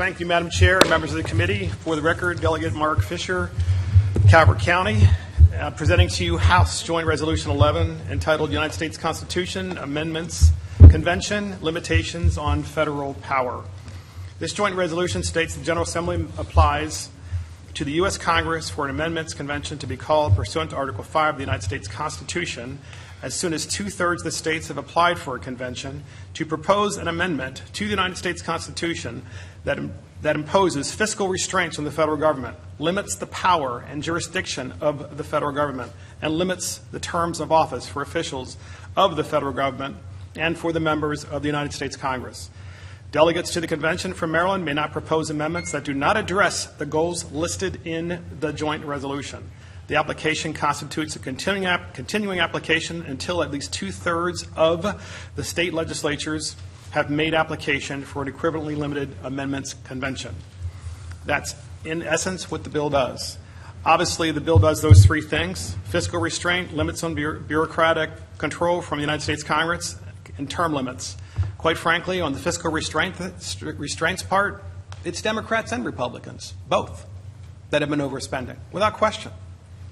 Thank you, Madam Chair and members of the committee. For the record, Delegate Mark Fisher, Calvert County, presenting to you House Joint Resolution 11 entitled United States Constitution Amendments Convention Limitations on Federal Power. This joint resolution states the General Assembly applies to the U.S. Congress for an amendments convention to be called pursuant to Article 5 of the United States Constitution as soon as two-thirds of the states have applied for a convention to propose an amendment to the United States Constitution that imposes fiscal restraints on the federal government, limits the power and jurisdiction of the federal government, and limits the terms of office for officials of the federal government and for the members of the United States Congress. Delegates to the convention from Maryland may not propose amendments that do not address the goals listed in the joint resolution. The application constitutes a continuing application until at least two-thirds of the state legislatures have made application for an equivalently limited amendments convention. That's, in essence, what the bill does. Obviously, the bill does those three things: fiscal restraint, limits on bureaucratic control from the United States Congress, and term limits. Quite frankly, on the fiscal restraints part, it's Democrats and Republicans, both, that have been overspending, without question.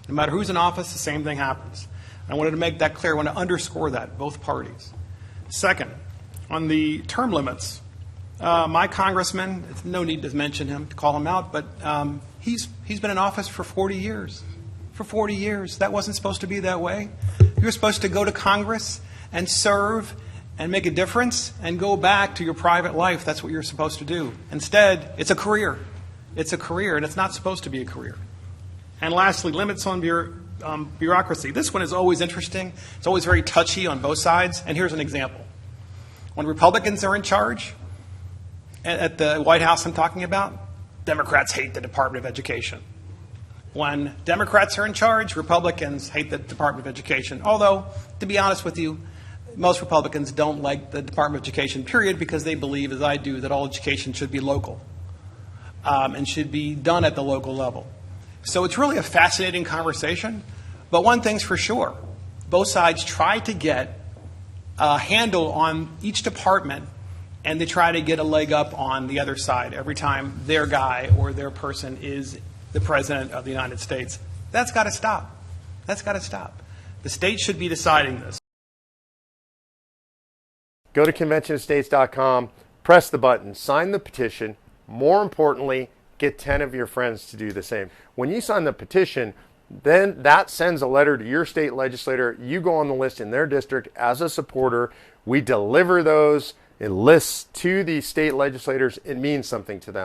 No matter who's in office, the same thing happens. I wanted to make that clear. I want to underscore that, both parties. Second, on the term limits, my congressman, it's no need to mention him, to call him out, but he's been in office for 40 years. For 40 years. That wasn't supposed to be that way. You were supposed to go to Congress and serve and make a difference and go back to your private life. That's what you're supposed to do. Instead, it's a career. It's a career, and it's not supposed to be a career. And lastly, limits on bureaucracy. This one is always interesting. It's always very touchy on both sides. And here's an example. When Republicans are in charge, at the White House I'm talking about, Democrats hate the Department of Education. When Democrats are in charge, Republicans hate the Department of Education. Although, to be honest with you, most Republicans don't like the Department of Education, period, because they believe, as I do, that all education should be local and should be done at the local level. So it's really a fascinating conversation. But one thing's for sure. Both sides try to get a handle on each department, and they try to get a leg up on the other side every time their guy or their person is the President of the United States. That's got to stop. That's got to stop. The states should be deciding this. Go to conventionofstates.com, press the button, sign the petition. More importantly, get 10 of your friends to do the same. When you sign the petition, then that sends a letter to your state legislator. You go on the list in their district as a supporter. We deliver those lists to the state legislators. It means something to them.